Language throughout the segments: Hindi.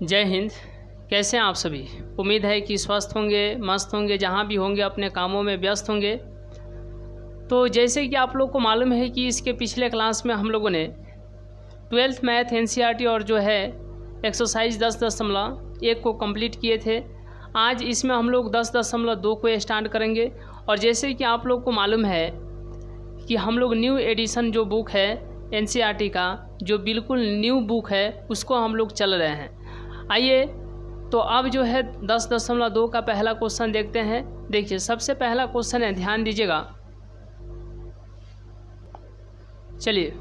जय हिंद। कैसे हैं आप सभी? उम्मीद है कि स्वस्थ होंगे, मस्त होंगे, जहाँ भी होंगे अपने कामों में व्यस्त होंगे। तो जैसे कि आप लोग को मालूम है कि इसके पिछले क्लास में हम लोगों ने 12th मैथ एनसीईआरटी और जो है एक्सरसाइज 10.1 को कंप्लीट किए थे। आज इसमें हम लोग 10.2 को स्टार्ट करेंगे। और जैसे कि आप लोग को मालूम है कि हम लोग न्यू एडिशन जो बुक है एनसीईआरटी का, जो बिल्कुल न्यू बुक है, उसको हम लोग चल रहे हैं। आइए तो अब जो है 10.2 का पहला क्वेश्चन देखते हैं। देखिए सबसे पहला क्वेश्चन है, ध्यान दीजिएगा। चलिए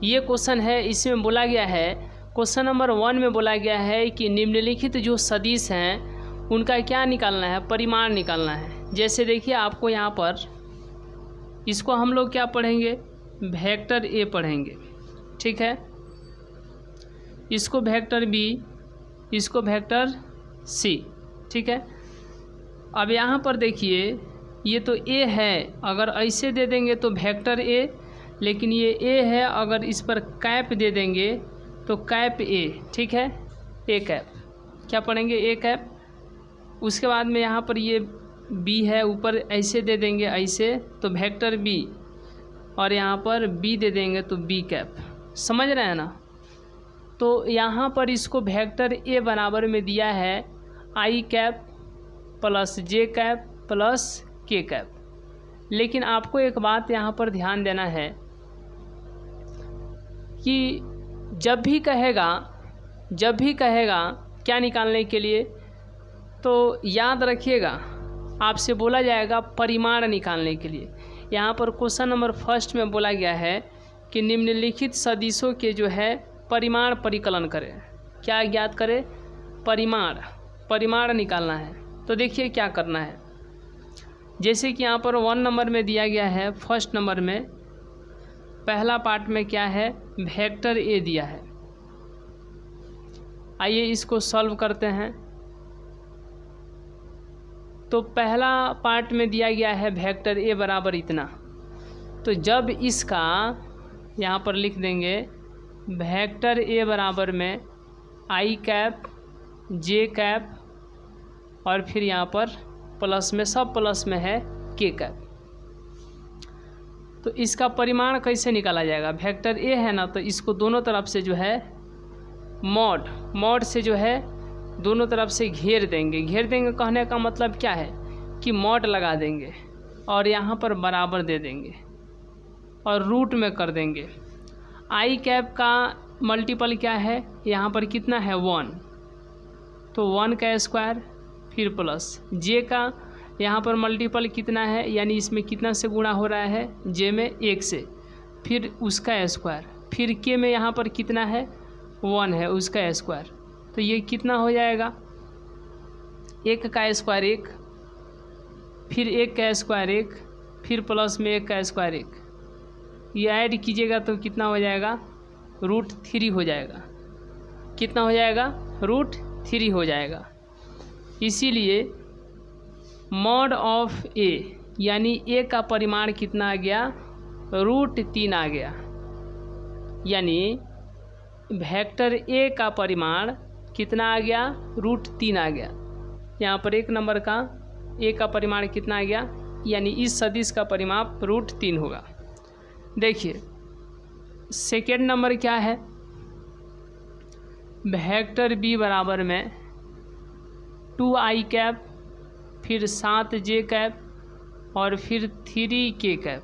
ये क्वेश्चन है, इसमें बोला गया है, क्वेश्चन नंबर 1 में बोला गया है कि निम्नलिखित जो सदिश हैं उनका क्या निकालना है, परिमाण निकालना है। जैसे देखिए आपको यहाँ पर इसको हम लोग क्या पढ़ेंगे, वेक्टर ए पढ़ेंगे, ठीक है। इसको वेक्टर बी, इसको वेक्टर सी, ठीक है। अब यहाँ पर देखिए ये तो ए है, अगर ऐसे दे देंगे तो वेक्टर ए, लेकिन ये ए है, अगर इस पर कैप दे देंगे तो कैप ए, ठीक है। ए कैप क्या पढ़ेंगे, ए कैप। उसके बाद में यहाँ पर ये बी है, ऊपर ऐसे दे देंगे ऐसे तो वेक्टर बी, और यहाँ पर बी दे देंगे तो बी कैप। समझ रहे हैं ना? तो यहाँ पर इसको वेक्टर ए बराबर में दिया है I cap plus J cap plus K cap. लेकिन आपको एक बात यहाँ पर ध्यान देना है कि जब भी कहेगा क्या निकालने के लिए, तो याद रखिएगा आपसे बोला जाएगा परिमाण निकालने के लिए। यहाँ पर क्वेश्चन नंबर 1 में बोला गया है कि निम्नलिखित सदिशों के जो है परिमाण परिकलन करें। क्या ज्ञात करें? परिमाण निकालना है। तो देखिए क्या करना है। जैसे कि यहाँ पर 1 नंबर में दिया गया है, फर्स्ट नंबर में पहला पार्ट में क्या है, वेक्टर ए दिया है। आइए इसको सॉल्व करते हैं। तो पहला पार्ट में दिया गया है वेक्टर ए बराबर इतना। तो जब इसका यहाँ पर लिख देंगे वेक्टर ए बराबर में आई कैप जे कैप, और फिर यहाँ पर प्लस में, सब प्लस में है के कैप। तो इसका परिमाण कैसे निकाला जाएगा? वेक्टर ए है ना, तो इसको दोनों तरफ से जो है मॉड से जो है दोनों तरफ से घेर देंगे। कहने का मतलब क्या है कि मॉड लगा देंगे और यहाँ पर बराबर दे देंगे और रूट में कर देंगे। आई कैप का मल्टीपल क्या है, यहाँ पर कितना है 1, तो 1 का स्क्वायर, फिर प्लस जे का यहाँ पर मल्टीपल कितना है, यानी इसमें कितना से गुणा हो रहा है, जे में 1 से, फिर उसका स्क्वायर, फिर के में यहाँ पर कितना है 1 है, उसका स्क्वायर। तो ये कितना हो जाएगा, 1 का स्क्वायर 1, फिर 1 का स्क्वायर 1, फिर प्लस में 1 का स्क्वायर 1। ये ऐड कीजिएगा तो कितना हो जाएगा, √3 हो जाएगा। कितना हो जाएगा, √3 हो जाएगा। इसीलिए मॉड ऑफ ए, यानी ए का परिमाण कितना आ गया, √3 आ गया। यानी वेक्टर ए का परिमाण कितना आ गया, √3 आ गया। यहाँ पर 1 नंबर का ए का परिमाण कितना आ गया, यानी इस सदिश का परिमाप √3 होगा। देखिए सेकेंड नंबर क्या है, वेक्टर बी बराबर में 2i कैप, फिर 7j कैप, और फिर 3k कैप।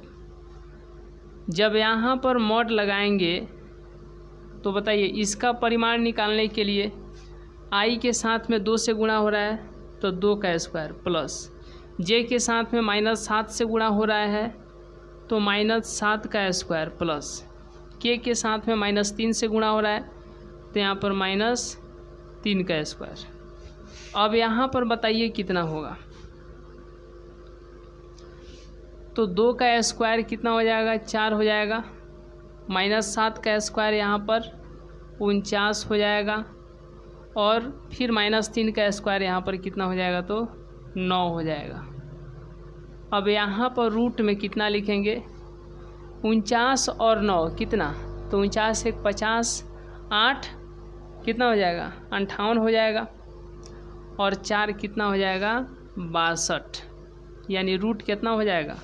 जब यहाँ पर मॉड लगाएंगे तो बताइए इसका परिमाण निकालने के लिए i के साथ में 2 से गुणा हो रहा है तो 2 का स्क्वायर, प्लस j के साथ में -7 से गुणा हो रहा है तो -7 का स्क्वायर, प्लस k के साथ में -3 से गुणा हो रहा है तो यहाँ पर -3 का स्क्वायर। अब यहाँ पर बताइए कितना होगा, तो 2 का स्क्वायर कितना हो जाएगा, 4 हो जाएगा, -7 का स्क्वायर यहाँ पर 49 हो जाएगा, और फिर -3 का स्क्वायर यहाँ पर कितना हो जाएगा, तो 9 हो जाएगा। अब यहाँ पर रूट में कितना लिखेंगे, 49 और 9 कितना, तो 49 1 50, 8 कितना हो जाएगा 58 हो जाएगा, और 4 कितना हो जाएगा 62, यानी रूट कितना हो जाएगा,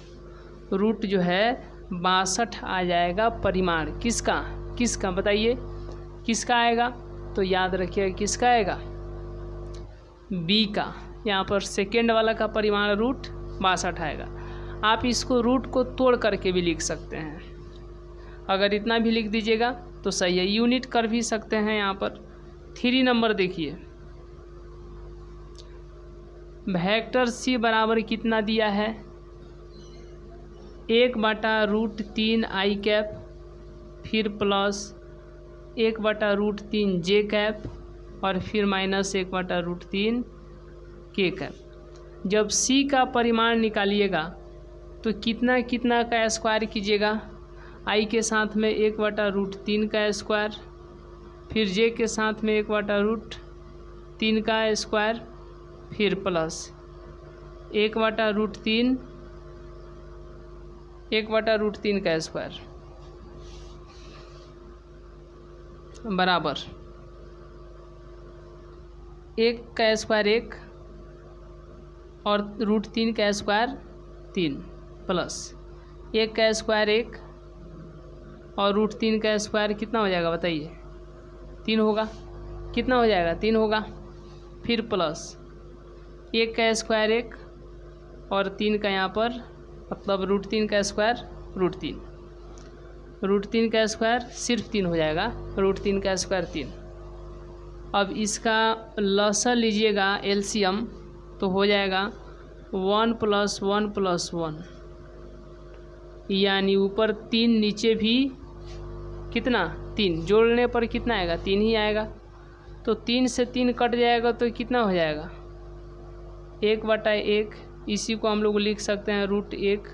रूट जो है 62 आ जाएगा परिमाण किसका बताइए, किसका आएगा, तो याद रखिएगा किसका आएगा, बी का। यहाँ पर सेकेंड वाला का परिमाण रूट 62 आएगा। आप इसको रूट को तोड़ करके भी लिख सकते हैं, अगर इतना भी लिख दीजिएगा तो सही है, यूनिट कर भी सकते हैं। यहाँ पर 3 नंबर देखिए, वेक्टर सी बराबर कितना दिया है, 1/√3 आई कैप, फिर प्लस 1/√3 जे कैप, और फिर माइनस 1/√3 के कैप। जब सी का परिमाण निकालिएगा तो कितना कितना का स्क्वायर कीजिएगा, आई के साथ में 1/√3 का स्क्वायर, फिर जे के साथ में 1/√3 का स्क्वायर, फिर प्लस 1/√3 का स्क्वायर बराबर 1 का स्क्वायर 1 और √3 का स्क्वायर 3, प्लस 1 का स्क्वायर 1 और √3 का स्क्वायर कितना हो जाएगा बताइए, 3 होगा, कितना हो जाएगा 3 होगा, फिर प्लस 1 का स्क्वायर 1 और 3 का यहाँ पर मतलब √3 का स्क्वायर √3 का स्क्वायर सिर्फ 3 हो जाएगा, √3 का स्क्वायर 3। अब इसका लसर लीजिएगा एलसीएम तो हो जाएगा 1 + 1 + 1, यानी ऊपर 3 नीचे भी कितना 3, जोड़ने पर कितना आएगा 3 ही आएगा, तो 3 से 3 कट जाएगा तो कितना हो जाएगा 1/1, इसी को हम लोग लिख सकते हैं √1,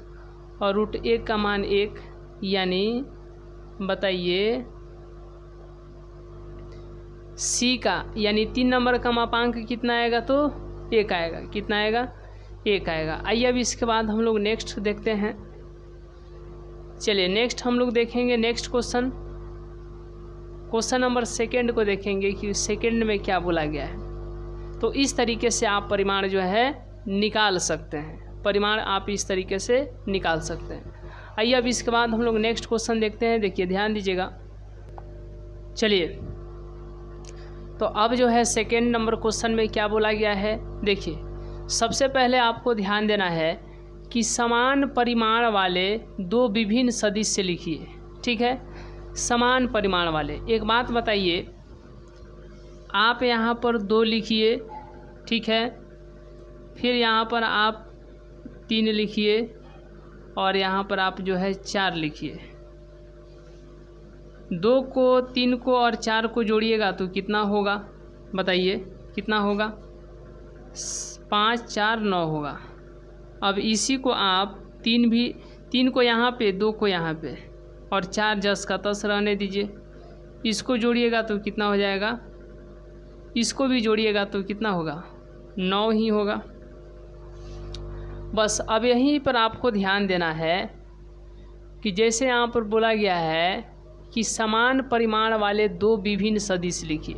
और √1 का मान 1, यानी बताइए सी का यानी 3 नंबर का मापांक कितना आएगा, तो 1 आएगा, कितना आएगा 1 आएगा। आइए अब इसके बाद हम लोग नेक्स्ट देखते हैं। चलिए नेक्स्ट हम लोग देखेंगे नेक्स्ट क्वेश्चन नंबर 2 को देखेंगे कि सेकंड में क्या बोला गया है। तो इस तरीके से आप परिमाण जो है निकाल सकते हैं, परिमाण आप इस तरीके से निकाल सकते हैं। आइए अब इसके बाद हम लोग नेक्स्ट क्वेश्चन देखते हैं। देखिए ध्यान दीजिएगा। चलिए तो अब जो है सेकंड नंबर क्वेश्चन में क्या बोला गया है, देखिए सबसे पहले आपको ध्यान देना है कि समान परिमाण वाले 2 विभिन्न सदिश लिखिए, ठीक है, समान परिमाण वाले। एक बात बताइए, आप यहाँ पर 2 लिखिए, ठीक है, फिर यहाँ पर आप 3 लिखिए, और यहाँ पर आप जो है 4 लिखिए। 2 को 3 को और 4 को जोड़िएगा तो कितना होगा बताइए, कितना होगा 5 4 9 होगा। अब इसी को आप 3 को यहाँ पे 2 को यहाँ पे और 4 जस का तस रहने दीजिए। इसको जोड़िएगा तो कितना हो जाएगा, इसको भी जोड़िएगा तो कितना होगा 9 ही होगा। बस अब यहीं पर आपको ध्यान देना है कि जैसे यहाँ पर बोला गया है कि समान परिमाण वाले 2 विभिन्न सदिश लिखिए,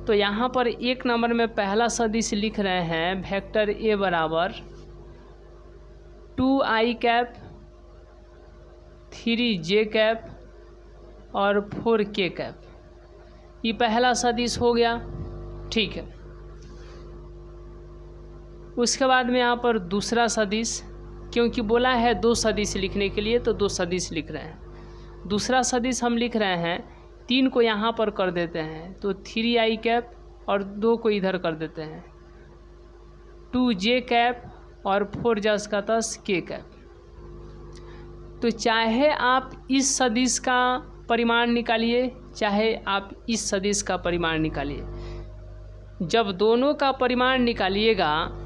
तो यहाँ पर 1 नंबर में पहला सदिश लिख रहे हैं वेक्टर ए बराबर 2i कैप 3j कैप और 4k कैप, ये पहला सदिश हो गया, ठीक है। उसके बाद में यहाँ पर दूसरा सदिश, क्योंकि बोला है 2 सदिश लिखने के लिए तो 2 सदिश लिख रहे हैं। दूसरा सदिश हम लिख रहे हैं 3 को यहाँ पर कर देते हैं तो 3i कैप और 2 को इधर कर देते हैं 2j कैप और 4 जस का तस k कैप। तो चाहे आप इस सदिश का परिमाण निकालिए, चाहे आप इस सदिश का परिमाण निकालिए, जब दोनों का परिमाण निकालिएगा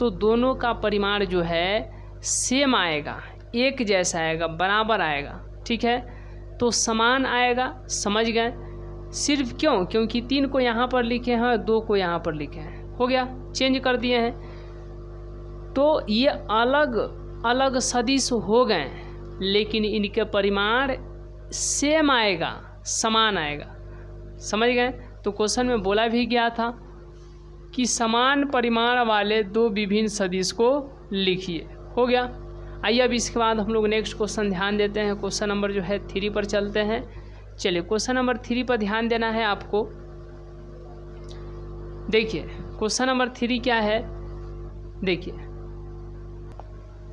तो दोनों का परिमाण जो है सेम आएगा, एक जैसा आएगा, बराबर आएगा, ठीक है, तो समान आएगा। समझ गए? सिर्फ क्यों, क्योंकि 3 को यहाँ पर लिखे हैं, 2 को यहाँ पर लिखे हैं, हो गया, चेंज कर दिए हैं, तो ये अलग अलग सदिश हो गए, लेकिन इनके परिमाण सेम आएगा, समान आएगा। समझ गए? तो क्वेश्चन में बोला भी गया था कि समान परिमाण वाले दो विभिन्न सदिश को लिखिए। हो गया। आइए अब इसके बाद हम लोग नेक्स्ट क्वेश्चन ध्यान देते हैं। क्वेश्चन नंबर जो है 3 पर चलते हैं। चलिए क्वेश्चन नंबर 3 पर ध्यान देना है आपको। देखिए क्वेश्चन नंबर 3 क्या है, देखिए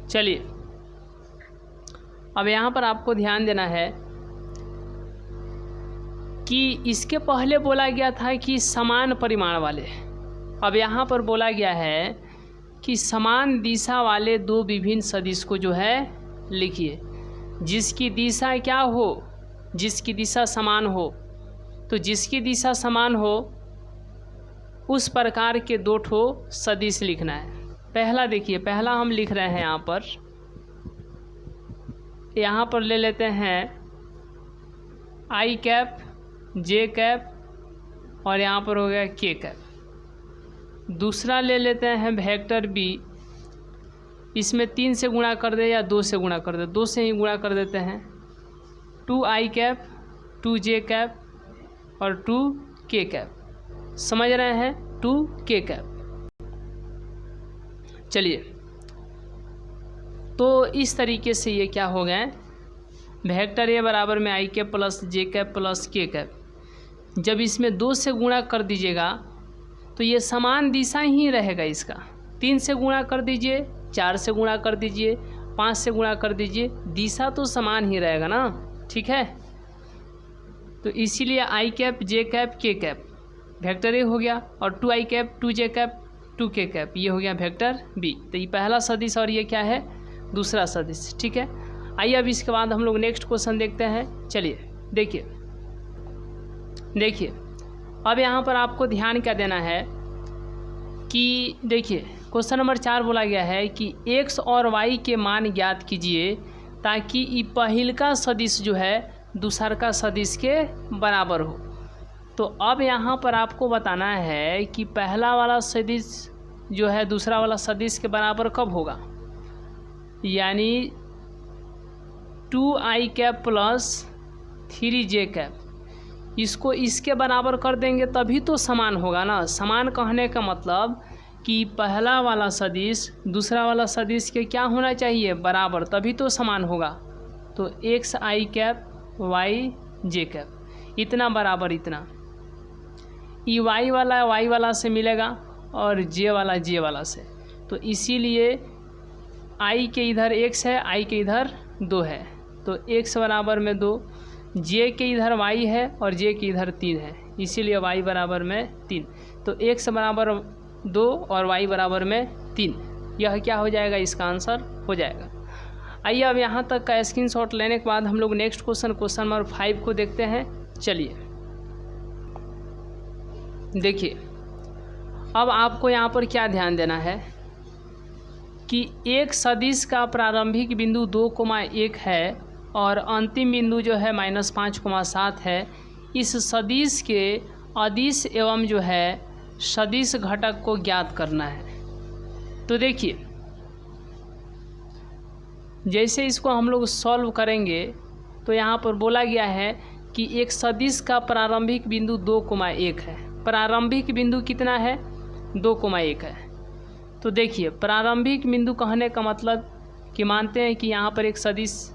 चलिए अब यहाँ पर आपको ध्यान देना है कि इसके पहले बोला गया था कि समान परिमाण वाले, अब यहाँ पर बोला गया है कि समान दिशा वाले दो विभिन्न सदिश को जो है लिखिए, जिसकी दिशा क्या हो, जिसकी दिशा समान हो। तो जिसकी दिशा समान हो उस प्रकार के दो ठो सदिश लिखना है। पहला देखिए, पहला हम लिख रहे हैं यहाँ पर ले लेते हैं आई कैप, जे कैप और यहाँ पर हो गया के कैप। दूसरा ले लेते हैं वेक्टर बी, इसमें 3 से गुणा कर दे या 2 से गुणा कर दे, 2 से ही गुणा कर देते हैं। 2 आई कैप, 2 जे कैप और 2 के कैप। समझ रहे हैं, 2 के कैप। चलिए तो इस तरीके से ये क्या हो गए, वेक्टर ए बराबर में आई cap plus J cap plus K cap. जब इसमें 2 से गुणा कर दीजिएगा तो ये समान दिशा ही रहेगा इसका। 3 से गुणा कर दीजिए, 4 से गुणा कर दीजिए, 5 से गुणा कर दीजिए, दिशा तो समान ही रहेगा ना, ठीक है। तो इसीलिए आई कैप, जे कैप, के कैप वेक्टर ए हो गया और 2 आई कैप, 2 जे कैप, 2 के कैप, ये हो गया वेक्टर बी। तो ये पहला सदिश और ये क्या है, दूसरा सदिश, ठीक है। आइए अब इसके बाद हम लोग नेक्स्ट क्वेश्चन देखते हैं। चलिए देखिए अब यहाँ पर आपको ध्यान क्या देना है कि देखिए क्वेश्चन नंबर 4 बोला गया है कि x और y के मान ज्ञात कीजिए ताकि ये पहिलका सदिश जो है दूसरका सदिश के बराबर हो। तो अब यहाँ पर आपको बताना है कि पहला वाला सदिश जो है दूसरा वाला सदिश के बराबर कब होगा, यानी 2 आई कैप प्लस 3 जे कैप, इसको इसके बराबर कर देंगे तभी तो समान होगा ना। समान कहने का मतलब कि पहला वाला सदिश दूसरा वाला सदिश के क्या होना चाहिए, बराबर, तभी तो समान होगा। तो x आई कैप y जे कैप, इतना बराबर इतना, ई y वाला से मिलेगा और j वाला से। तो इसीलिए i के इधर x है, i के इधर 2 है, तो x बराबर में 2, j के इधर y है और j के इधर 3 है, इसीलिए y बराबर में 3। तो x बराबर 2 और y बराबर में 3, यह क्या हो जाएगा, इसका आंसर हो जाएगा। आइए अब यहाँ तक का स्क्रीनशॉट लेने के बाद हम लोग नेक्स्ट क्वेश्चन नंबर 5 को देखते हैं। चलिए देखिए अब आपको यहाँ पर क्या ध्यान देना है कि एक सदिश का प्रारंभिक बिंदु 2,1 है और अंतिम बिंदु जो है -5,7 है। इस सदिश के अदिश एवं जो है सदिश घटक को ज्ञात करना है। तो देखिए जैसे इसको हम लोग सॉल्व करेंगे तो यहाँ पर बोला गया है कि एक सदिश का प्रारंभिक बिंदु 2,1 है। प्रारंभिक बिंदु कितना है, 2,1 है। तो देखिए प्रारंभिक बिंदु कहने का मतलब कि मानते हैं कि यहाँ पर एक सदिश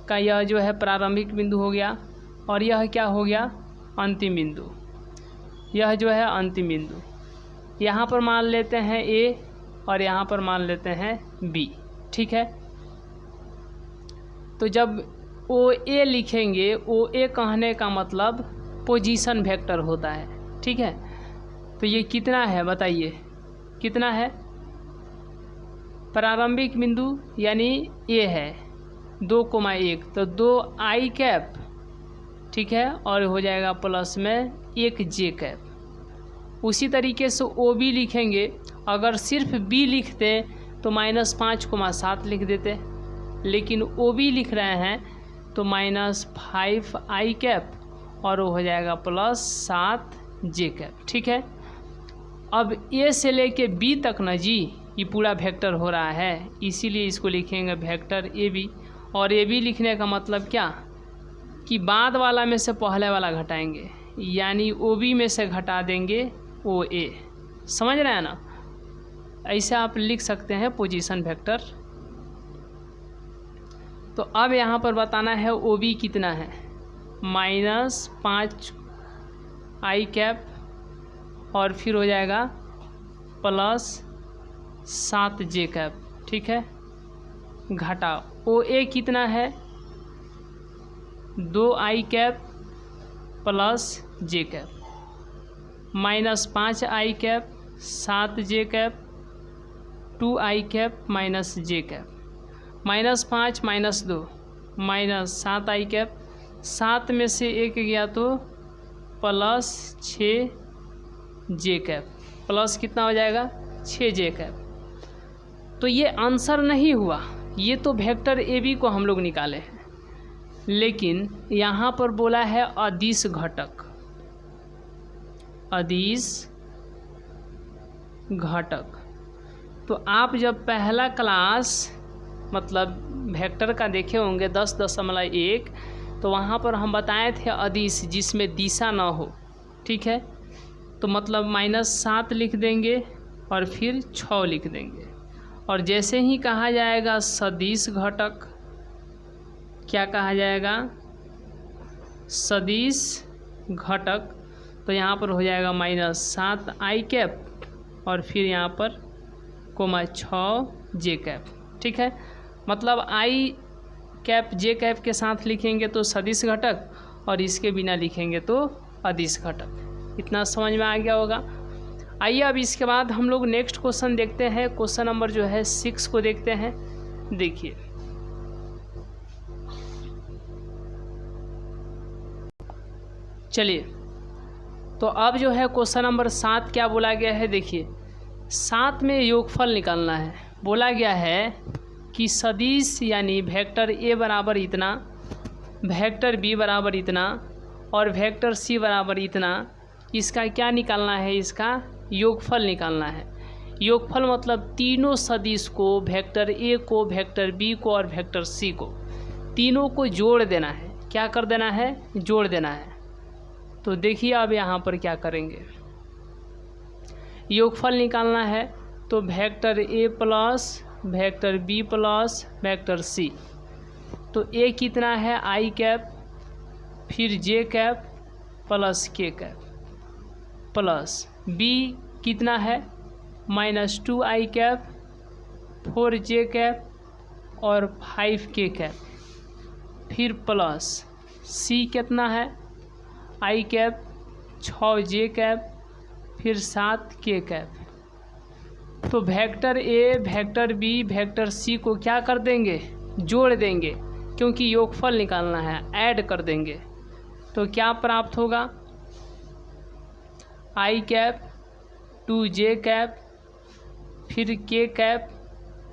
का यह जो है प्रारंभिक बिंदु हो गया और यह क्या हो गया, अंतिम बिंदु, यह जो है अंतिम बिंदु। यहाँ पर मान लेते हैं A और यहाँ पर मान लेते हैं B, ठीक है। तो जब OA लिखेंगे, OA कहने का मतलब पोजीशन वेक्टर होता है, ठीक है। तो ये कितना है बताइए, कितना है, प्रारंभिक बिंदु यानी A है 2,1, तो 2 आई कैप, ठीक है, और हो जाएगा प्लस में 1 जे कैप। उसी तरीके से OB लिखेंगे, अगर सिर्फ B लिखते तो -5,7 लिख देते, लेकिन OB लिख रहे हैं तो -5 आई कैप और वो हो जाएगा प्लस 7 जे कैप, ठीक है। अब A से लेके B तक ना जी ये पूरा वेक्टर हो रहा है, इसीलिए इसको लिखेंगे वेक्टर AB। और AB लिखने का मतलब क्या कि बाद वाला में से पहले वाला घटाएंगे, यानी ओ बी में से घटा देंगे ओ ए। समझ रहे हैं ना? ऐसे आप लिख सकते हैं पोजीशन वेक्टर। तो अब यहाँ पर बताना है ओ बी कितना है, -5 आई कैप और फिर हो जाएगा +7 जे कैप। ठीक है, घटाओ ओ ए कितना है, 2 आई कैप प्लस जे कैप, -5 आई कैप 7 जे कैप 2 आई कैप माइनस जे कैप, -5 -2 -7 आई कैप, 7 में से 1 गया तो +6 जे कैप, प्लस कितना हो जाएगा 6 जे कैप। तो ये आंसर नहीं हुआ, ये तो वेक्टर ए बी को हम लोग निकाले हैं, लेकिन यहाँ पर बोला है अदिश घटक। अदिश घटक, तो आप जब पहला क्लास मतलब वेक्टर का देखे होंगे 10.1, तो वहाँ पर हम बताए थे अदिश जिसमें दिशा ना हो। ठीक है, तो मतलब -7 लिख देंगे और फिर 6 लिख देंगे। और जैसे ही कहा जाएगा सदिश घटक, क्या कहा जाएगा, सदिश घटक, तो यहाँ पर हो जाएगा -7 आई कैप और फिर यहाँ पर (6 जे कैप। ठीक है, मतलब आई कैप जे कैप के साथ लिखेंगे तो सदिश घटक और इसके बिना लिखेंगे तो अदिश घटक। इतना समझ में आ गया होगा। आइए अब इसके बाद हम लोग नेक्स्ट क्वेश्चन देखते हैं। क्वेश्चन नंबर जो है 6 को देखते हैं। देखिए, चलिए, तो अब जो है क्वेश्चन नंबर 7 क्या बोला गया है, देखिए 7 में योगफल निकालना है। बोला गया है कि सदिश यानी वेक्टर ए बराबर इतना, वेक्टर बी बराबर इतना और वेक्टर सी बराबर इतना, इसका क्या निकालना है, इसका योगफल निकालना है। योगफल मतलब तीनों सदिश को, वेक्टर ए को, वेक्टर बी को और वेक्टर सी को, तीनों को जोड़ देना है। क्या कर देना है, जोड़ देना है। तो देखिए अब यहाँ पर क्या करेंगे, योगफल निकालना है। तो vector A plus vector B plus vector C, तो ए कितना है आई कैप, फिर J cap plus K cap, plus B कितना है -2 आई कैप 4 जे कैप और 5 के कैप, फिर प्लस सी कितना है आई कैप 6 जे कैप फिर 7 के कैप। तो vector A, vector B, vector C को क्या कर देंगे, जोड़ देंगे, क्योंकि योगफल निकालना है, ऐड कर देंगे। तो क्या प्राप्त होगा, आई कैप 2 जे कैप फिर के कैप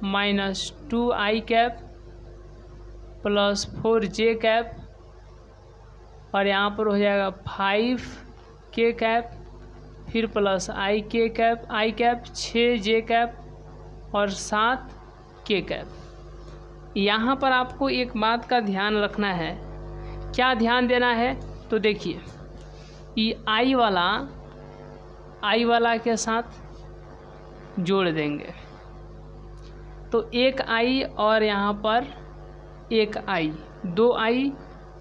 -2 आई कैप प्लस 4 जे कैप और यहाँ पर हो जाएगा 5 के कैप फिर प्लस आई के कैप, आई कैप 6 जे कैप और 7 के कैप। यहाँ पर आपको एक बात का ध्यान रखना है। क्या ध्यान देना है, तो देखिए ये आई वाला के साथ जोड़ देंगे, तो एक आई और यहाँ पर एक आई, 2 आई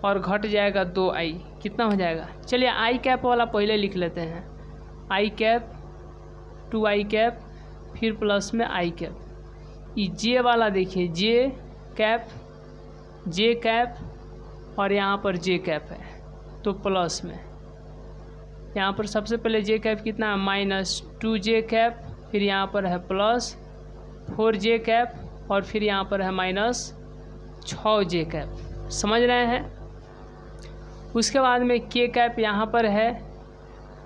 और घट जाएगा 2 आई, कितना हो जाएगा। चलिए आई कैप वाला पहले लिख लेते हैं, आई कैप 2 आई कैप फिर प्लस में आई कैप। ये जे वाला देखिए, जे कैप और यहाँ पर जे कैप है, तो प्लस में यहाँ पर सबसे पहले जे कैप कितना है -2 जे कैप, फिर यहाँ पर है प्लस 4 जे कैप और फिर यहाँ पर है -6 जे कैप। समझ रहे हैं। उसके बाद में के कैप यहाँ पर है,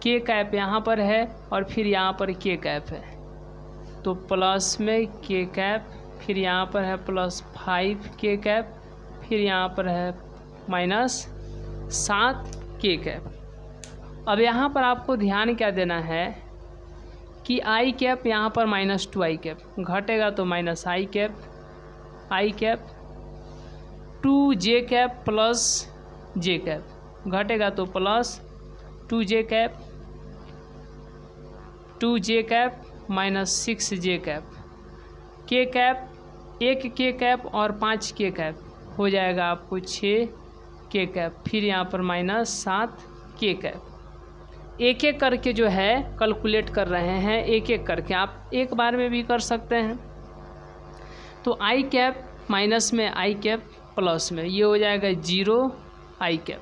के कैप यहाँ पर है और फिर यहाँ पर के कैप है, तो प्लस में के कैप, फिर यहाँ पर है +5 के कैप, फिर यहाँ पर है -7 के कैप। अब यहाँ पर आपको ध्यान क्या देना है कि आई कैप यहाँ पर -2 आई कैप घटेगा तो -आई कैप, आई कैप 2 जे कैप प्लस जे कैप घटेगा तो 2j cap, 2j cap minus 6j cap, k cap, 1 k cap और 5 k कैप हो जाएगा आपको 6 k कैप, फिर यहाँ पर माइनस 7 k कैप। एक एक करके जो है कैलकुलेट कर रहे हैं, एक एक करके, आप एक बार में भी कर सकते हैं। तो i कैप माइनस में i कैप प्लस में, ये हो जाएगा 0 i कैप,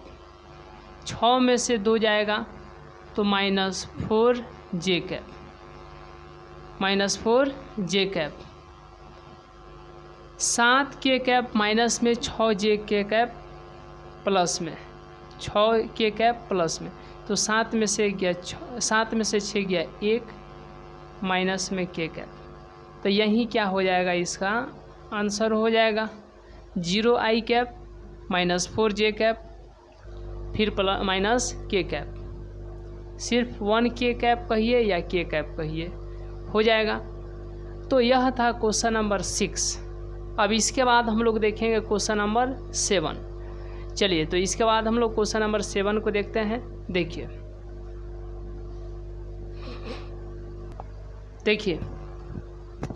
6 में से 2 जाएगा तो minus 4j cap, minus 4j cap, 7 k cap minus में 6j k कैप प्लस में, 6 k कैप प्लस में, तो 7 में से 6 गया 1 माइनस में k कैप, तो यही क्या हो जाएगा, इसका आंसर हो जाएगा 0 i cap minus 4j cap फिर प्लस माइनस k कैप, सिर्फ 1 k कैप कहिए या k कैप कहिए हो जाएगा। तो यह था क्वेश्चन नंबर 6। अब इसके बाद हम लोग देखेंगे क्वेश्चन नंबर 7। चलिए, तो इसके बाद हम लोग क्वेश्चन नंबर 7 को देखते हैं। देखिए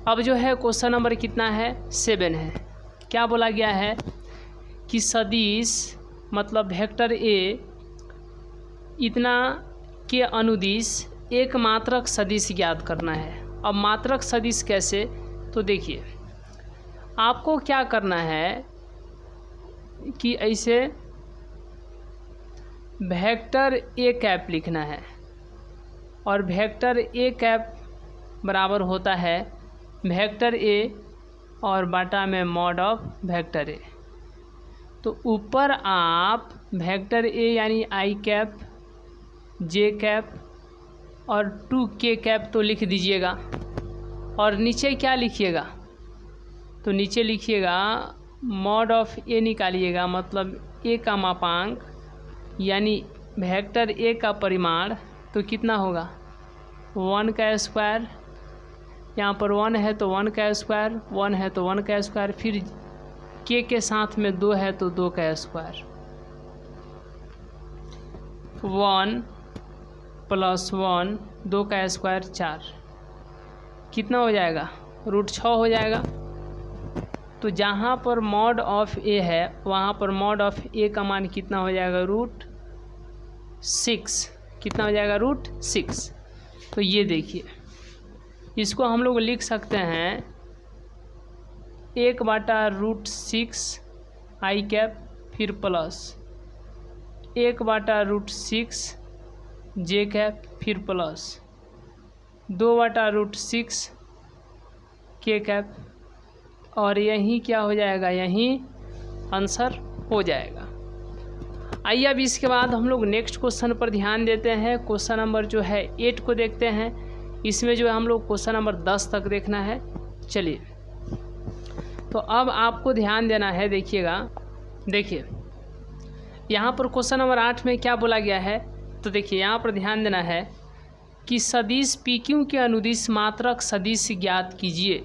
अब जो है क्वेश्चन नंबर कितना है, 7 है। क्या बोला गया है कि सदिश मतलब वेक्टर ए इतना के अनुदिश एक मात्रक सदिश ज्ञात करना है। अब मात्रक सदिश कैसे, तो देखिए आपको क्या करना है कि ऐसे वेक्टर ए कैप लिखना है, और वेक्टर ए कैप बराबर होता है वेक्टर ए और बटा में मॉड ऑफ वेक्टर ए। तो ऊपर आप वेक्टर ए यानी आई कैप, जे कैप और 2k कैप तो लिख दीजिएगा, और नीचे क्या लिखिएगा, तो नीचे लिखिएगा मॉड ऑफ ए निकालिएगा, मतलब ए का मापांक यानी वेक्टर ए का परिमाण, तो कितना होगा 1 का स्क्वायर, यहाँ पर 1 है तो 1 का स्क्वायर, 1 है तो 1 का स्क्वायर, फिर k के साथ में 2 है तो 2 का स्क्वायर, 1 प्लस 1 2 का स्क्वायर 4, कितना हो जाएगा √6 हो जाएगा। तो जहाँ पर मॉड ऑफ ए है वहाँ पर मॉड ऑफ ए का मान कितना हो जाएगा √6, कितना हो जाएगा √6। तो ये देखिए इसको हम लोग लिख सकते हैं 1/√6 आई कैप फिर प्लस 1/√6 जे कैप फिर प्लस 2/√6 के कैप, और यही क्या हो जाएगा, यही आंसर हो जाएगा। आइए अब इसके बाद हम लोग नेक्स्ट क्वेश्चन पर ध्यान देते हैं। क्वेश्चन नंबर जो है 8 को देखते हैं। इसमें जो है हम लोग क्वेश्चन नंबर 10 तक देखना है। चलिए, तो अब आपको ध्यान देना है, देखिएगा, देखिए यहाँ पर क्वेश्चन नंबर 8 में क्या बोला गया है, तो देखिए यहाँ पर ध्यान देना है कि सदिश पी क्यू के अनुदिश मात्रक सदिश ज्ञात कीजिए,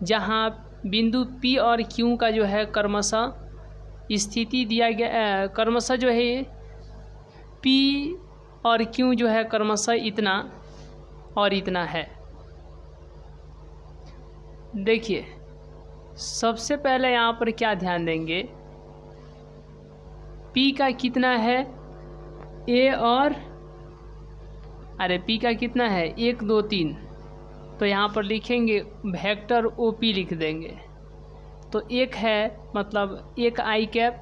जहाँ बिंदु P और Q का जो है क्रमशः स्थिति दिया गया, क्रमशः जो है P और Q जो है क्रमशः इतना और इतना है। देखिए सबसे पहले यहाँ पर क्या ध्यान देंगे, P का कितना है A और P का कितना है 1 2 3, तो यहाँ पर लिखेंगे वेक्टर OP लिख देंगे। तो 1 है मतलब 1 आई कैप,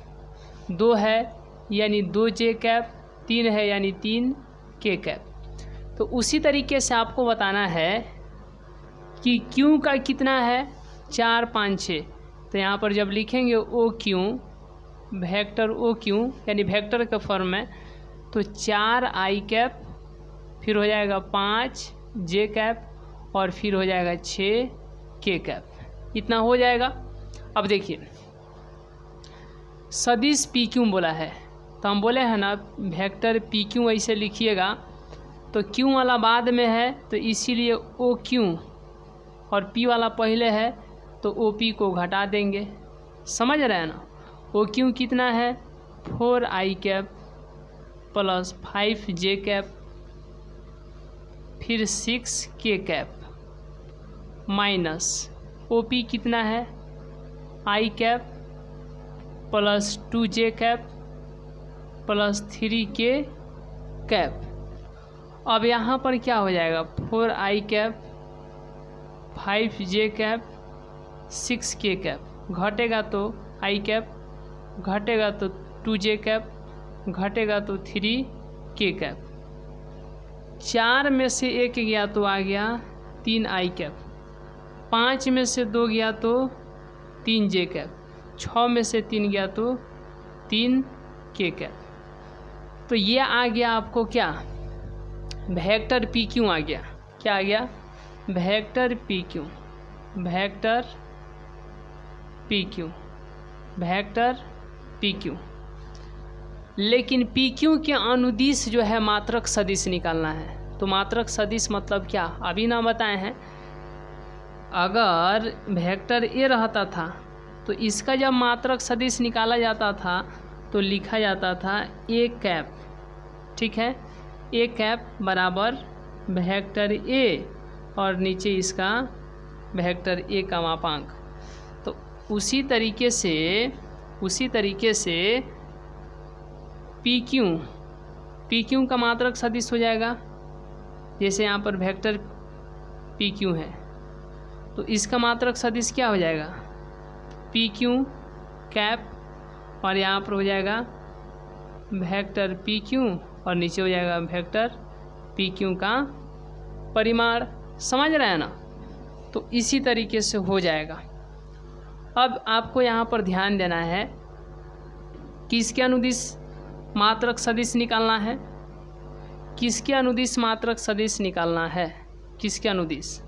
2 है यानी 2 जे कैप, 3 है यानी 3 के कैप। तो उसी तरीके से आपको बताना है कि क्यू का कितना है 4 5 6, तो यहाँ पर जब लिखेंगे O Q, vector O Q यानी वेक्टर का फॉर्म में, तो 4 आई कैप फिर हो जाएगा 5 जे कैप और फिर हो जाएगा 6 के कैप, इतना हो जाएगा। अब देखिए सदिश पी क्यू बोला है, तो हम बोले हैं ना वेक्टर पी क्यू ऐसे लिखिएगा, तो क्यू वाला बाद में है तो इसीलिए ओ क्यू और पी वाला पहले है तो ओ पी को घटा देंगे, समझ रहे हैं ना। ओ क्यू कितना है 4 आई कैप प्लस 5j कैप फिर 6k कैप माइनस OP कितना है I cap plus 2j cap plus 3k cap. अब यहाँ पर क्या हो जाएगा 4I cap 5j cap 6k cap, घटेगा तो I कैप, घटेगा तो 2j कैप, घटेगा तो 3k कैप। 4 में से 1 गया तो आ गया 3I कैप, 5 में से 2 गया तो 3j कैप, 6 में से 3 गया तो 3k कैप। तो ये आ गया आपको क्या वेक्टर PQ आ गया। क्या आ गया vector PQ, vector PQ, vector PQ। लेकिन PQ के अनुदिश जो है मात्रक सदिश निकालना है। तो मात्रक सदिश मतलब क्या अभी ना बताए हैं। अगर वेक्टर A रहता था तो इसका जब मात्रक सदिश निकाला जाता था तो लिखा जाता था A कैप, ठीक है, A कैप बराबर वेक्टर A और नीचे इसका वेक्टर A का मापांक। तो उसी तरीके से PQ का मात्रक सदिश हो जाएगा। जैसे यहाँ पर वेक्टर PQ है तो इसका मात्रक सदिश क्या हो जाएगा PQ कैप और यहाँ पर हो जाएगा वेक्टर PQ और नीचे हो जाएगा वेक्टर PQ का परिमाण। समझ रहे हैं ना। तो इसी तरीके से हो जाएगा। अब आपको यहाँ पर ध्यान देना है कि इसके अनुदिश मात्रक सदिश निकालना है। किसके अनुदिश मात्रक सदिश निकालना है, किसके अनुदिश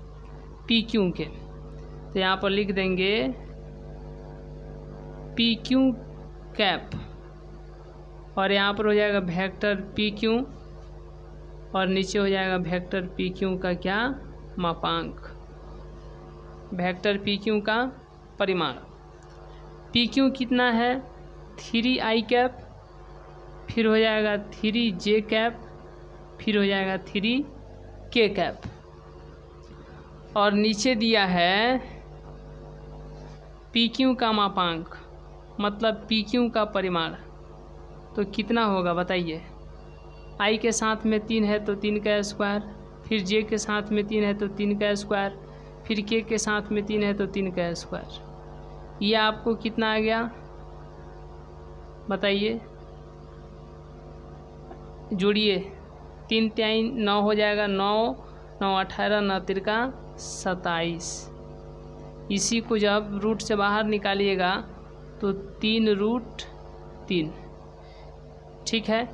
PQ के। तो यहाँ पर लिख देंगे PQ कैप और यहाँ पर हो जाएगा वेक्टर PQ और नीचे हो जाएगा वेक्टर PQ का क्या मापांक, वेक्टर PQ का परिमाण। PQ कितना है 3I कैप, फिर हो जाएगा 3j कैप, फिर हो जाएगा 3k कैप और नीचे दिया है PQ का मापांक मतलब PQ का परिमाण। तो कितना होगा बताइए। I के साथ में 3 है तो 3 का स्क्वायर, फिर J के साथ में 3 है तो 3 का स्क्वायर, फिर K के साथ में 3 है तो 3 का स्क्वायर। ये आपको कितना आ गया बताइए, जोड़िए 3 3 9 हो जाएगा, 9 9 18 9 तिरका 27। इसी को जब रूट से बाहर निकालिएगा तो 3√3, ठीक है,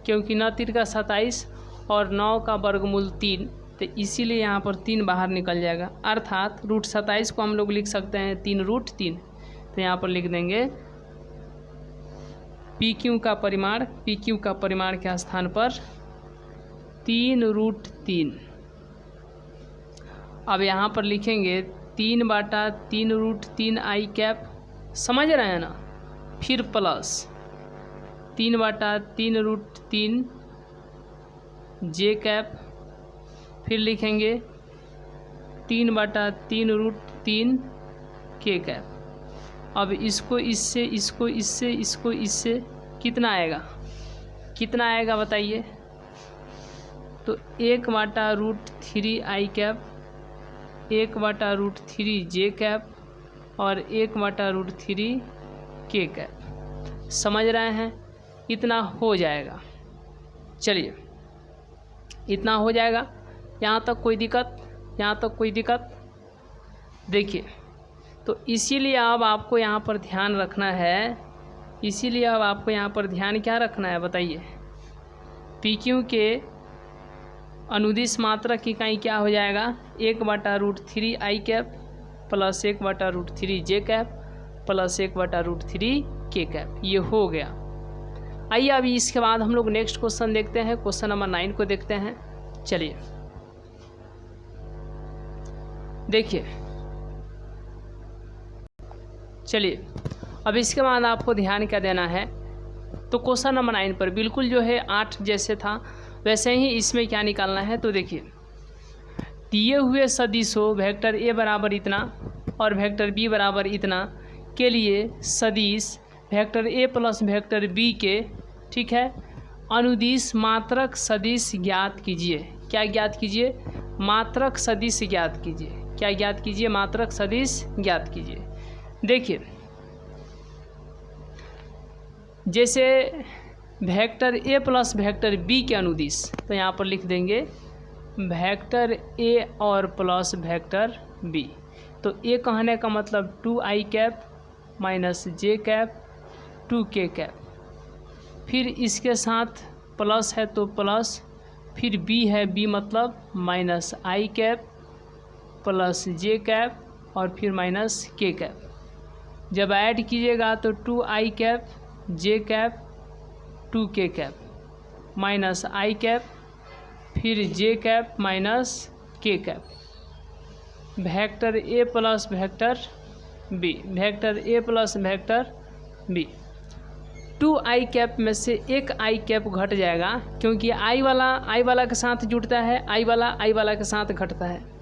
क्योंकि 9 तिरका 27 और 9 का वर्गमूल 3, तो इसीलिए यहाँ पर 3 बाहर निकल जाएगा। अर्थात √27 को हम लोग लिख सकते हैं 3√3। तो यहाँ पर लिख देंगे PQ का परिमाण के स्थान पर 3√3। अब यहाँ पर लिखेंगे 3/3√3I कैप, समझ रहे हैं ना। फिर प्लस 3/3√3J कैप, फिर लिखेंगे 3/3√3K कैप। अब इसको इससे कितना आएगा बताइए। तो 1/√3I कैप, 1/√3J कैप और 1/√3K कैप। समझ रहे हैं। इतना हो जाएगा। चलिए इतना हो जाएगा। यहाँ तक कोई दिक्कत देखिए। तो इसीलिए अब आपको यहाँ पर ध्यान रखना है, क्या रखना है बताइए। PQ के अनुदिश मात्रक इकाई क्या हो जाएगा 1/√3I cap plus 1/√3J cap plus 1/√3K cap. ये हो गया। आइए अभी इसके बाद हम लोग नेक्स्ट क्वेश्चन देखते हैं। क्वेश्चन नंबर 9 को देखते हैं। चलिए देखिए, अब इसके बाद आपको ध्यान क्या देना है तो क्वेश्चन नंबर 9 पर बिल्कुल जो है 8 जैसे था वैसे ही इसमें क्या निकालना है। तो देखिए, दिए हुए सदिशों वेक्टर ए बराबर इतना और वेक्टर बी बराबर इतना के लिए सदिश vector A plus vector B के, ठीक है, अनुदिश मात्रक सदिश ज्ञात कीजिए। क्या ज्ञात कीजिए? मात्रक सदिश ज्ञात कीजिए। क्या ज्ञात कीजिए? मात्रक सदिश ज्ञात कीजिए। देखिए, जैसे vector A plus vector B के अनुदिश, तो यहाँ पर लिख देंगे वेक्टर ए और प्लस वेक्टर बी। तो ए कहने का मतलब 2i कैप माइनस जे कैप 2k कैप, फिर इसके साथ प्लस है तो प्लस, फिर बी है, बी मतलब minus i cap plus J cap और फिर माइनस k कैप। जब ऐड कीजिएगा तो 2i cap J cap 2k cap minus i cap फिर J cap minus k cap. Vector A plus vector B, vector A plus vector B. 2i cap में से एक i कैप घट जाएगा क्योंकि i वाला के साथ जुड़ता है, i वाला के साथ घटता है।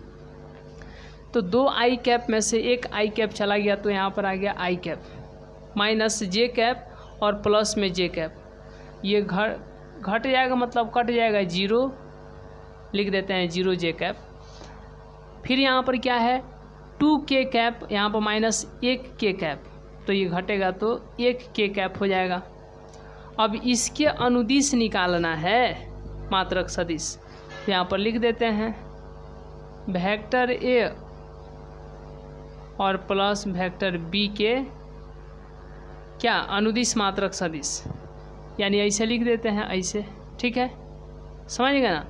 तो 2i कैप में से एक i कैप चला गया तो यहाँ पर आ गया i cap minus J cap और प्लस में जे कैप। ये घट जाएगा मतलब कट जाएगा, 0 लिख देते हैं, 0 जे कैप। फिर यहाँ पर क्या है 2k कैप, यहाँ पर माइनस 1k कैप, तो ये घटेगा तो 1k कैप हो जाएगा। अब इसके अनुदिश निकालना है मात्रक सदिश, यहाँ पर लिख देते हैं वेक्टर ए और प्लस वेक्टर बी के क्या अनुदिश मात्रक सदिश, यानी ऐसे लिख देते हैं, ऐसे, ठीक है, समझ गए ना।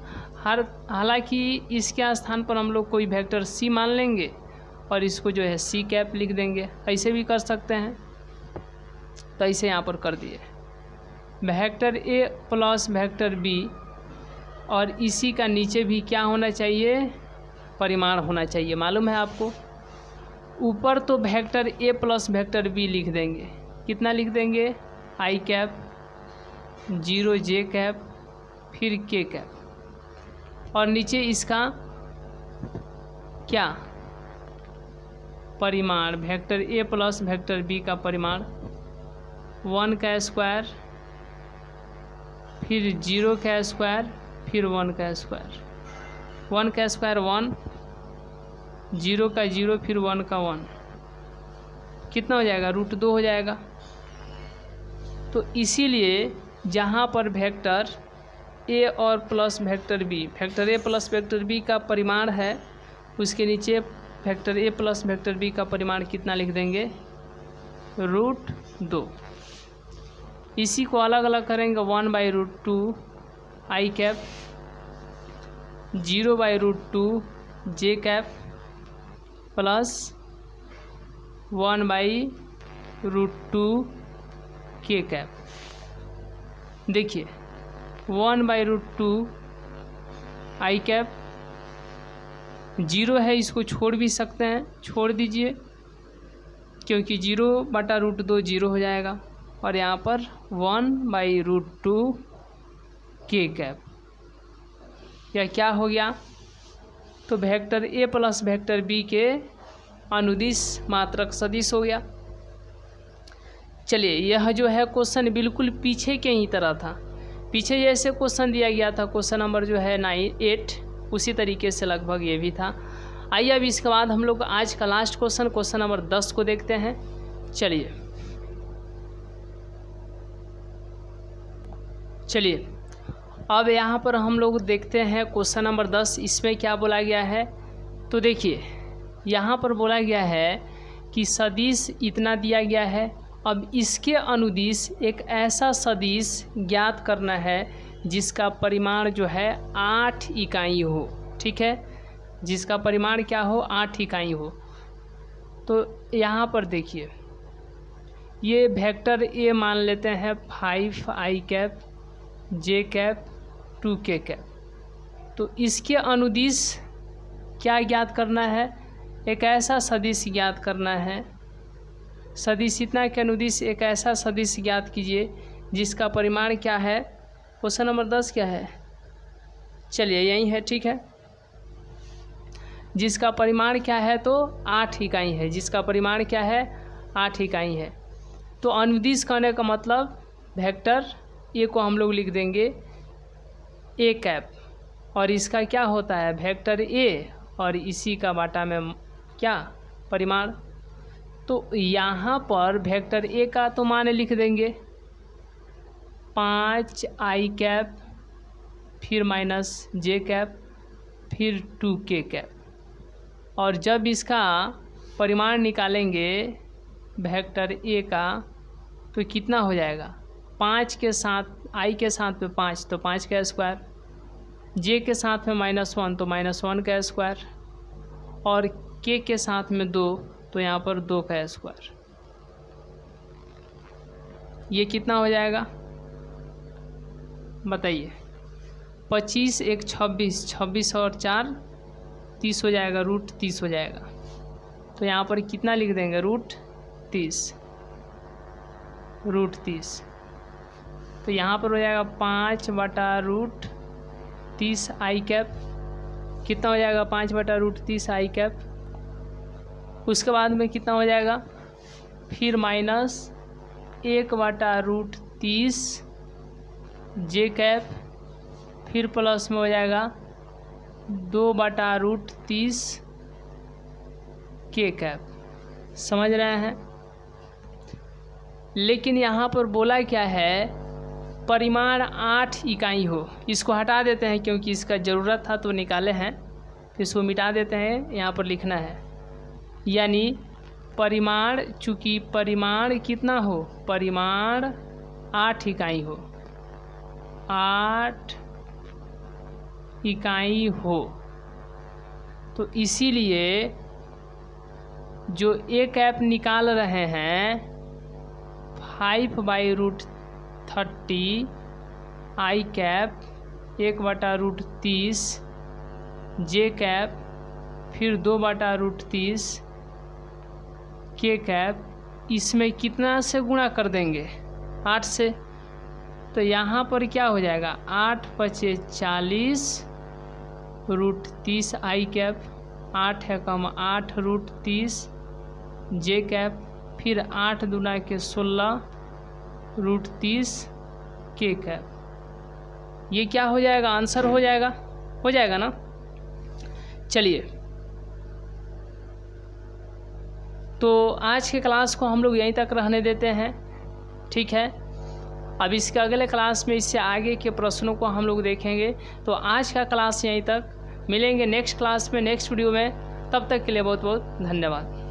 हालांकि इसके स्थान पर हम लोग कोई वेक्टर सी मान लेंगे और इसको जो है सी कैप लिख देंगे, ऐसे भी कर सकते हैं। तो ऐसे यहाँ पर कर दिए vector A plus vector B और इसी का नीचे भी क्या होना चाहिए? परिमाण होना चाहिए। मालूम है आपको, ऊपर तो vector A plus vector B लिख देंगे, कितना लिख देंगे? i कैप 0 जे कैप फिर k कैप, और नीचे इसका क्या? परिमाण, vector A plus vector B का परिमाण 1 का स्क्वायर फिर 0 का स्क्वायर फिर 1 का स्क्वायर। 1 का स्क्वायर 1, 0 का 0 फिर 1 का 1, कितना हो जाएगा? √2 हो जाएगा। तो इसीलिए जहाँ पर वेक्टर ए और plus vector B, vector A plus vector B का परिमाण है, उसके नीचे vector A plus vector B का परिमाण कितना लिख देंगे? √2। इसी को अलग अलग करेंगे 1/√2 i cap 0/√2 J cap plus 1/√2 k cap. देखिए 1/√2 i कैप 0 है, इसको छोड़ भी सकते हैं, छोड़ दीजिए क्योंकि 0/√2 0 हो जाएगा, और यहाँ पर 1/√2 k कैप। यह क्या हो गया? तो vector A plus vector B के अनुदिश मात्रक सदिश हो गया। चलिए, यह जो है क्वेश्चन बिल्कुल पीछे के ही तरह था। पीछे जैसे क्वेश्चन दिया गया था, क्वेश्चन नंबर जो है 8, उसी तरीके से लगभग ये भी था। आइए अब इसके बाद हम लोग आज का लास्ट क्वेश्चन नंबर 10 को देखते हैं। चलिए अब यहाँ पर हम लोग देखते हैं क्वेश्चन नंबर 10। इसमें क्या बोला गया है? तो देखिए यहाँ पर बोला गया है कि सदिश इतना दिया गया है, अब इसके अनुदिश एक ऐसा सदिश ज्ञात करना है जिसका परिमाण जो है 8 इकाई हो, ठीक है, जिसका परिमाण क्या हो? 8 इकाई हो। तो यहाँ पर देखिए ये वेक्टर ए मान लेते हैं 5i cap J cap 2k cap. तो इसके अनुदिश क्या ज्ञात करना है? एक ऐसा सदिश ज्ञात करना है। सदिश इतना के अनुदिश एक ऐसा सदिश ज्ञात कीजिए जिसका परिमाण क्या है। क्वेश्चन नंबर 10 क्या है, चलिए यही है, ठीक है। जिसका परिमाण क्या है तो 8 इकाई है, जिसका परिमाण क्या है 8 इकाई है। तो अनुदिश कहने का मतलब वेक्टर ए को हम लोग लिख देंगे ए कैप, और इसका क्या होता है वेक्टर ए, और इसी का बाटा में क्या परिमाण। तो यहाँ पर वेक्टर ए का तो मान लिख देंगे 5 आई कैप, फिर माइनस जे कैप, फिर 2 के कैप, और जब इसका परिमाण निकालेंगे वेक्टर ए का तो कितना हो जाएगा, 5 के साथ आई के साथ में 5 तो 5 का स्क्वायर, जे के साथ में -1 तो -1 का स्क्वायर, और के साथ में 2 तो यहाँ पर 2 का स्क्वायर। ये कितना हो जाएगा बताइए, 25 एक 26, 26 और 4 30 हो जाएगा, √30 हो जाएगा। तो यहाँ पर कितना लिख देंगे √30, √30। तो यहाँ पर हो जाएगा 5/√30 आई कैप, कितना हो जाएगा 5/√30 आई कैप। उसके बाद में कितना हो जाएगा, फिर -1/√30 जे कैप, फिर प्लस में हो जाएगा 2/√30 के कैप। समझ रहे हैं। लेकिन यहाँ पर बोला क्या है, परिमाण 8 इकाई हो। इसको हटा देते हैं क्योंकि इसका ज़रूरत था तो निकाले हैं, इसको मिटा देते हैं, यहाँ पर लिखना है यानी परिमाण, चूँकि परिमाण कितना हो, परिमाण 8 इकाई हो, 8 इकाई हो, तो इसीलिए जो ए कैप निकाल रहे हैं 5/√30 आई कैप 1/√30 जे कैप, फिर 2/√30 के कैप, इसमें कितना से गुणा कर देंगे 8 से। तो यहाँ पर क्या हो जाएगा 8 × 5 = 40 √30 आई कैप, 8 है कम 8 √30 जे कैप, फिर 8 दूना के 16 √30 के कैप। ये क्या हो जाएगा, आंसर हो जाएगा ना। चलिए, तो आज के क्लास को हम लोग यहीं तक रहने देते हैं, ठीक है। अब इसके अगले क्लास में इससे आगे के प्रश्नों को हम लोग देखेंगे। तो आज का क्लास यहीं तक, मिलेंगे नेक्स्ट क्लास में, नेक्स्ट वीडियो में। तब तक के लिए बहुत बहुत धन्यवाद।